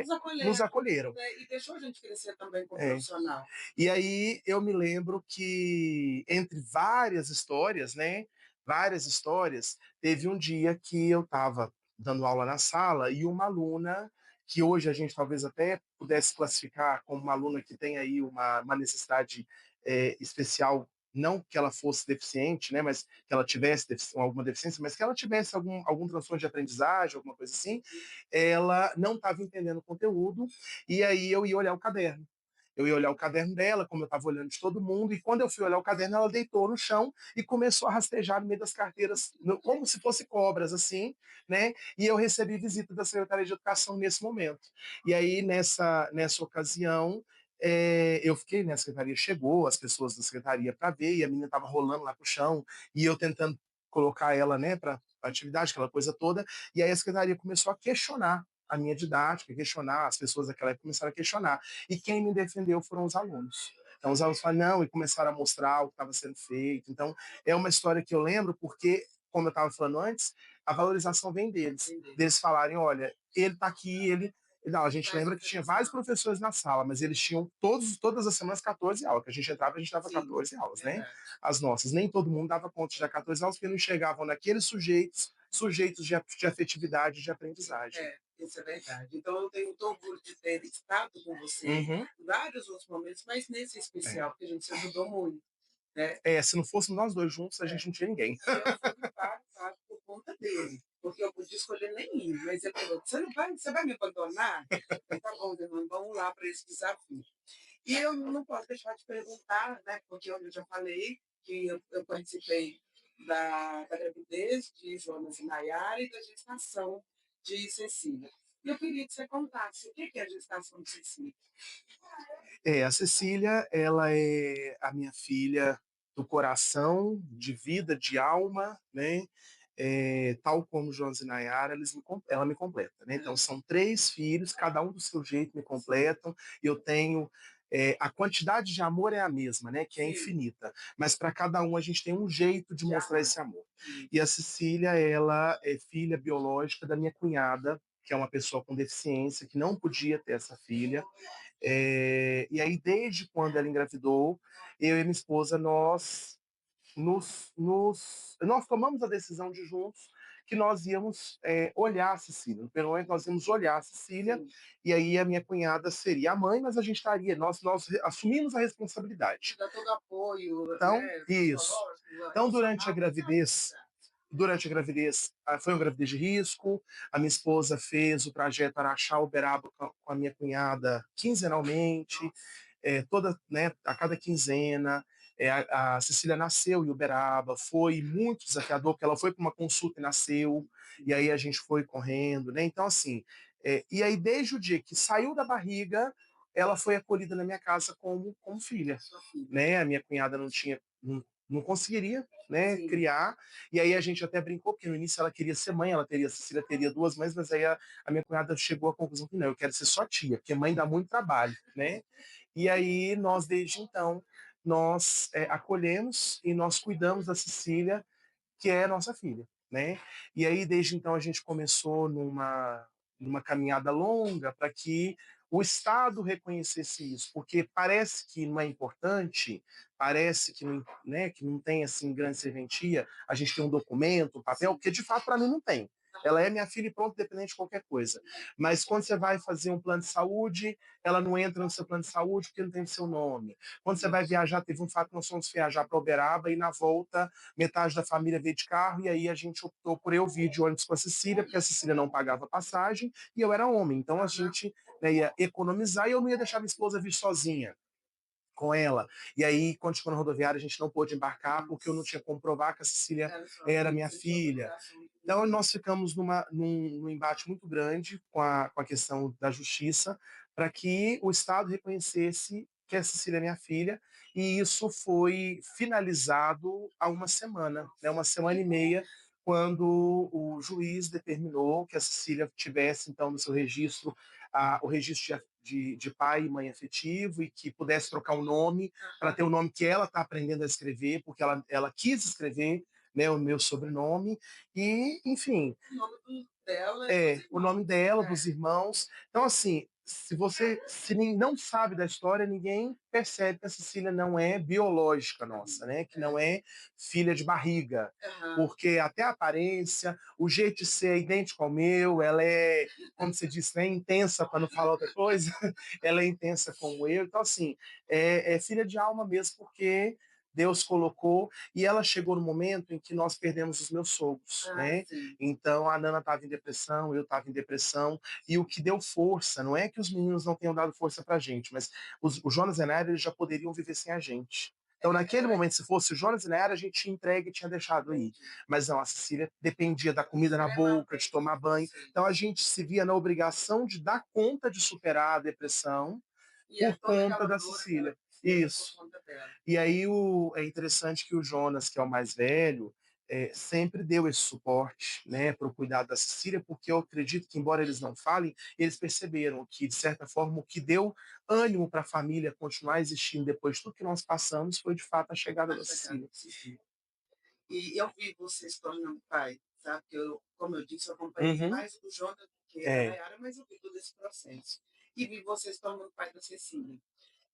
acolheram, acolheram. né, e deixou a gente crescer também como É. profissional. E aí eu me lembro que, entre várias histórias, né? Várias histórias, teve um dia que eu estava dando aula na sala e uma aluna, que hoje a gente talvez até pudesse classificar como uma aluna que tem aí uma necessidade especial, não que ela fosse deficiente, né, mas que ela tivesse alguma deficiência, mas que ela tivesse algum transtorno de aprendizagem, alguma coisa assim, ela não estava entendendo o conteúdo, e aí eu ia olhar o caderno. Eu ia olhar o caderno dela, como eu estava olhando de todo mundo, e quando eu fui olhar o caderno, ela deitou no chão e começou a rastejar no meio das carteiras, como se fosse cobras, assim, né? E eu recebi visita da Secretaria de Educação nesse momento. E aí, nessa ocasião, eu fiquei, né? A secretaria chegou, as pessoas da secretaria para ver, e a menina estava rolando lá pro chão, e eu tentando colocar ela, né, para atividade, aquela coisa toda, e aí a secretaria começou a questionar a minha didática, questionar, as pessoas daquela época começaram a questionar. E quem me defendeu foram os alunos. Então, os alunos falaram, não, e começaram a mostrar o que estava sendo feito. Então, é uma história que eu lembro porque, como eu estava falando antes, a valorização vem deles. Deles falarem, olha, ele está aqui, ele. Não, a gente lembra que tinha vários professores na sala, mas eles tinham todas as semanas 14 aulas. Que a gente entrava, a gente dava 14 aulas, né? As nossas. Nem todo mundo dava conta de dar 14 aulas, porque não enxergavam naqueles sujeitos de afetividade, de aprendizagem. Isso é verdade. Então, eu tenho muito orgulho de ter estado com você Uhum. em vários outros momentos, mas nesse É. especial, porque a gente se ajudou muito, né? Se não fôssemos nós dois juntos, a gente não tinha ninguém. E eu fui para por conta dele, porque eu podia escolher nem ir, mas ele falou: você vai me abandonar? Eu falei, tá bom, Fernando, vamos lá para esse desafio. E eu não posso deixar de perguntar, né, porque eu já falei que eu participei da gravidez de Jonas e Nayara e da gestação de Cecília. E eu queria que você contasse o que é a gestação de Cecília. A Cecília, ela é a minha filha do coração, de vida, de alma, né? Tal como Jonas e Nayara, ela me completa, né? Então, são três filhos, cada um do seu jeito me completam. Eu tenho. A quantidade de amor é a mesma, né? Que é infinita. Mas para cada um a gente tem um jeito de mostrar esse amor. E a Cecília, ela é filha biológica da minha cunhada, que é uma pessoa com deficiência, que não podia ter essa filha. E aí, desde quando ela engravidou, eu e minha esposa, nós tomamos a decisão de juntos que nós íamos olhar a Cecília. No primeiro momento, nós íamos olhar a Cecília, e aí a minha cunhada seria a mãe, mas a gente estaria, nós assumimos a responsabilidade. Dá todo apoio, Então, né, isso. Então, durante a gravidez, foi uma gravidez de risco. A minha esposa fez o trajeto Araxá-Uberaba com a minha cunhada quinzenalmente, né, a cada quinzena. A Cecília nasceu em Uberaba, foi muito desafiador, porque ela foi para uma consulta e nasceu, e aí a gente foi correndo, né? Então, assim, e aí desde o dia que saiu da barriga, ela foi acolhida na minha casa como filha, né? A minha cunhada não conseguiria, né, criar, e aí a gente até brincou, porque no início ela queria ser mãe, a Cecília teria duas mães, mas aí a minha cunhada chegou à conclusão que não, eu quero ser só tia, porque mãe dá muito trabalho, né? E aí nós, desde então, nós acolhemos e nós cuidamos da Cecília, que é nossa filha, né? E aí, desde então, a gente começou numa caminhada longa para que o Estado reconhecesse isso, porque parece que não é importante, parece que não, né, que não tem assim grande serventia, a gente tem um documento, um papel, porque de fato para mim não tem. Ela é minha filha e pronto, independente de qualquer coisa. Mas quando você vai fazer um plano de saúde, ela não entra no seu plano de saúde porque não tem o seu nome. Quando você vai viajar, teve um fato que nós fomos viajar para Uberaba e na volta metade da família veio de carro, e aí a gente optou por eu vir de ônibus com a Cecília, porque a Cecília não pagava passagem, e eu era homem, então a gente, né, ia economizar e eu não ia deixar minha esposa vir sozinha com ela. E aí, quando chegou na rodoviária, a gente não pôde embarcar porque eu não tinha como provar que a Cecília era minha filha. Então, nós ficamos num embate muito grande com a questão da justiça, para que o Estado reconhecesse que a Cecília é minha filha, e isso foi finalizado há uma semana, né, uma semana e meia, quando o juiz determinou que a Cecília tivesse, então, no seu registro, o registro de pai e mãe afetivo, e que pudesse trocar o nome, para ter o nome que ela está aprendendo a escrever, porque ela quis escrever, né, o meu sobrenome, e, enfim, O nome dela e dos o nome irmãos. dela, É. dos irmãos. Então, assim, se não sabe da história, ninguém percebe que a Cecília não é biológica nossa, né? Que não é filha de barriga. Aham. Porque até a aparência, o jeito de ser é idêntico ao meu, ela é, como você disse, né, intensa, para não falar outra coisa, ela é intensa como eu. Então, assim, é filha de alma mesmo, porque Deus colocou, e ela chegou no momento em que nós perdemos os meus sogros, Ah, né? sim. Então a Nana estava em depressão, eu estava em depressão, e o que deu força, não é que os meninos não tenham dado força pra gente, mas o Jonas e a Nayara, eles já poderiam viver sem a gente. Então, naquele momento, se fosse o Jonas e a Nayara, a gente tinha entregue e tinha deixado aí. Mas não, a Cecília dependia da comida na boca, de tomar banho. Então, a gente se via na obrigação de dar conta de superar a depressão E é por toda conta aquela da dor que ela Cecília. precisa por Isso. conta dela. E aí é interessante que o Jonas, que é o mais velho, sempre deu esse suporte, né, para o cuidado da Cecília, porque eu acredito que, embora eles não falem, eles perceberam que, de certa forma, o que deu ânimo para a família continuar existindo depois de tudo que nós passamos foi, de fato, a chegada A da chegada Cecília. do Cici. E eu vi você se tornando pai, sabe? Que eu, como eu disse, eu acompanhei Uhum. mais o Jonathan do que a É, Nayara, mas eu vi todo esse processo. E vi você se tornando pai da Cecília.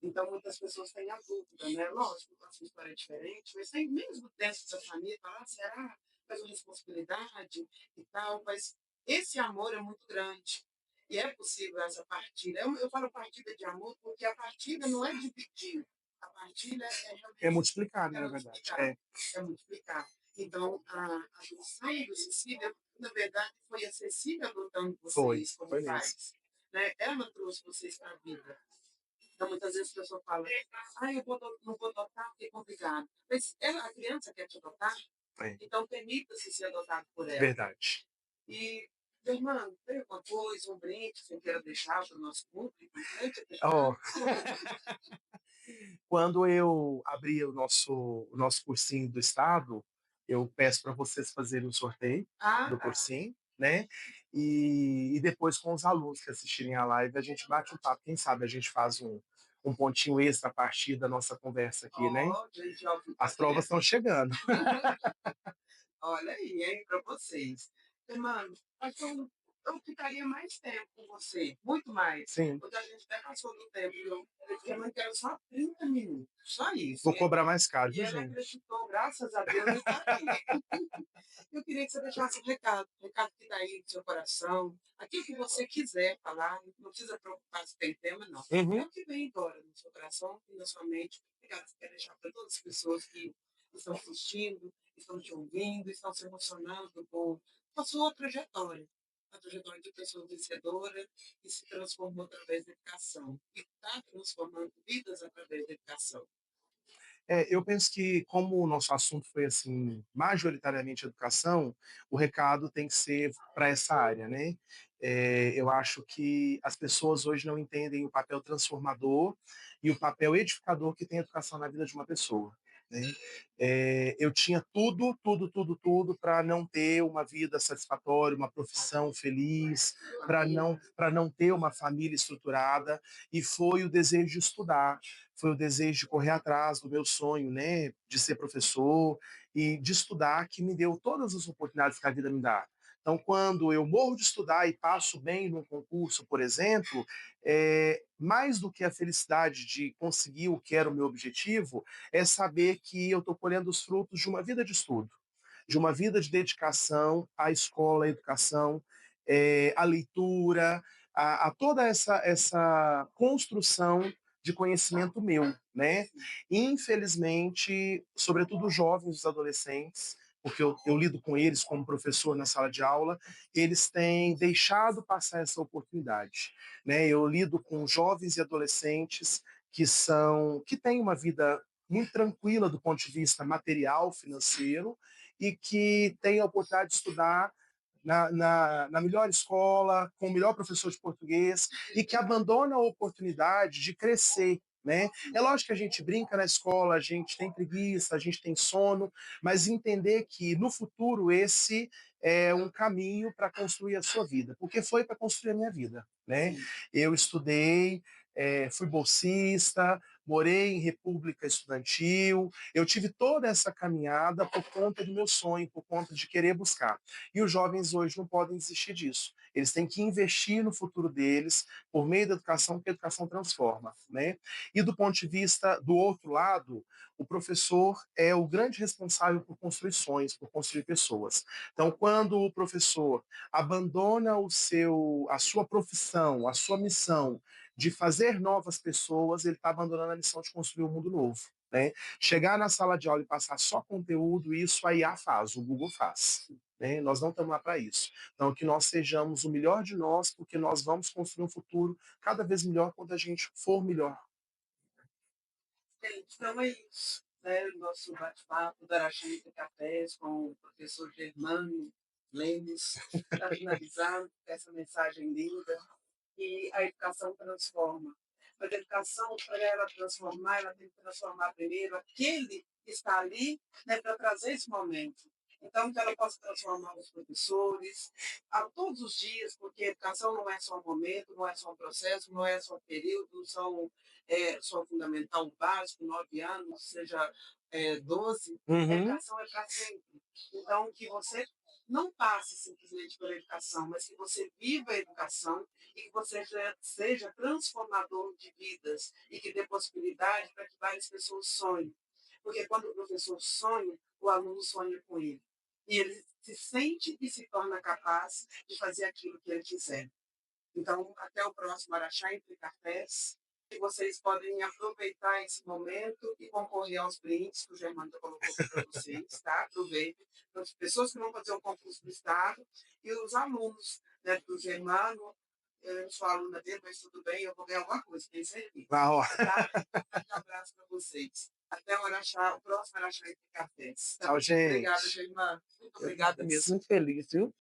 Então, muitas pessoas têm a dúvida, né? Lógico, a sua história é diferente, mas tem mesmo dentro da família, falar, ah, será? Faz uma responsabilidade e tal, mas esse amor é muito grande. E é possível essa partilha. Eu falo partilha de amor porque a partilha não é dividir. A partilha é é realmente multiplicar, né, é na verdade. multiplicar. É multiplicar. Então, a adoção do Cecília, na verdade, foi a Cecília adotando vocês como Foi mesmo. pais. Né? Ela trouxe vocês para a vida. Então, muitas vezes a pessoa fala, ah, não vou adotar porque é complicado. Mas ela, a criança quer te adotar, É, então permita-se ser adotado por ela. verdade. E, meu irmão, tem alguma coisa, um brinde que você queira deixar para o nosso público? Antes de Ó, deixar? quando eu abrir o nosso cursinho do Estado, eu peço para vocês fazerem um sorteio Ah, do tá. cursinho, né? E depois, com os alunos que assistirem a live, a gente bate um papo. Quem sabe a gente faz um pontinho extra a partir da nossa conversa aqui, né? Ó, gente, ó, As provas estão chegando. olha aí, hein, para vocês. Mano, eu ficaria mais tempo com você, muito mais. Sim, Porque a gente até passou do tempo, porque eu não quero só 30 minutos, só isso. vou cobrar mais caro, E viu, ela gente? acreditou, graças a Deus, e está aqui. Eu queria que você deixasse um recado que está aí no seu coração, aquilo que você quiser falar, não precisa preocupar se tem tema, não. É Uhum. o que vem embora no seu coração e na sua mente. Obrigada, você quer deixar para todas as pessoas que estão assistindo, estão te ouvindo, estão se emocionando com a sua trajetória. A trajetória de pessoa vencedora que se transformou através da educação e está transformando vidas através da educação. Eu penso que, como o nosso assunto foi assim, majoritariamente educação, o recado tem que ser para essa área, né? Eu acho que as pessoas hoje não entendem o papel transformador e o papel edificador que tem a educação na vida de uma pessoa. Né? Eu tinha tudo, tudo, tudo, tudo para não ter uma vida satisfatória, uma profissão feliz, para não ter uma família estruturada, e foi o desejo de estudar, foi o desejo de correr atrás do meu sonho, né, de ser professor e de estudar, que me deu todas as oportunidades que a vida me dá. Então, quando eu morro de estudar e passo bem num concurso, por exemplo, mais do que a felicidade de conseguir o que era o meu objetivo, é saber que eu estou colhendo os frutos de uma vida de estudo, de uma vida de dedicação à escola, à educação, à leitura, a toda essa construção de conhecimento meu, né? Infelizmente, sobretudo os jovens, os adolescentes, porque eu lido com eles como professor na sala de aula, eles têm deixado passar essa oportunidade, né? Eu lido com jovens e adolescentes que têm uma vida muito tranquila do ponto de vista material, financeiro, e que têm a oportunidade de estudar na melhor escola, com o melhor professor de português, e que abandona a oportunidade de crescer. Né? É lógico que a gente brinca na escola, a gente tem preguiça, a gente tem sono, mas entender que no futuro esse é um caminho para construir a sua vida, porque foi para construir a minha vida. Né? Eu estudei, fui bolsista, morei em república estudantil, eu tive toda essa caminhada por conta do meu sonho, por conta de querer buscar. E os jovens hoje não podem desistir disso. Eles têm que investir no futuro deles por meio da educação, que a educação transforma. Né? E do ponto de vista do outro lado, o professor é o grande responsável por construir sonhos, por construir pessoas. Então, quando o professor abandona a sua profissão, a sua missão de fazer novas pessoas, ele está abandonando a missão de construir um mundo novo. Né? Chegar na sala de aula e passar só conteúdo, isso a IA faz, o Google faz. Né? Nós não estamos lá para isso. Então, que nós sejamos o melhor de nós, porque nós vamos construir um futuro cada vez melhor quando a gente for melhor. Então é isso. Né? Nosso bate-papo da Araxá Entre Cafés com o professor Germano Lemos, para finalizar essa mensagem linda. E a educação transforma. Mas a educação, para ela transformar, ela tem que transformar primeiro aquele que está ali, né, para trazer esse momento. Então, que ela possa transformar os professores a todos os dias, porque a educação não é só um momento, não é só um processo, não é só um período, só fundamental básico, 9 anos, seja 12, a Uhum. educação é para sempre. Então, que você não passe simplesmente pela educação, mas que você viva a educação e que você seja transformador de vidas e que dê possibilidade para que várias pessoas sonhem. Porque quando o professor sonha, o aluno sonha com ele. E ele se sente e se torna capaz de fazer aquilo que ele quiser. Então, até o próximo Araxá Entre Cafés. E vocês podem aproveitar esse momento e concorrer aos brindes que o Germano colocou para vocês, tá? Aproveitem. Então, as pessoas que vão fazer o concurso do Estado e os alunos, né, do Germano, eu não sou aluna dele, mas tudo bem, eu vou ganhar alguma coisa, tenho certeza. Ah, ó. Tá? Um grande abraço para vocês. Até o próximo Araxá Entre Cafés. Tá? Tchau, Obrigada, gente. Germano. Muito obrigada Eu mesmo. muito feliz, viu?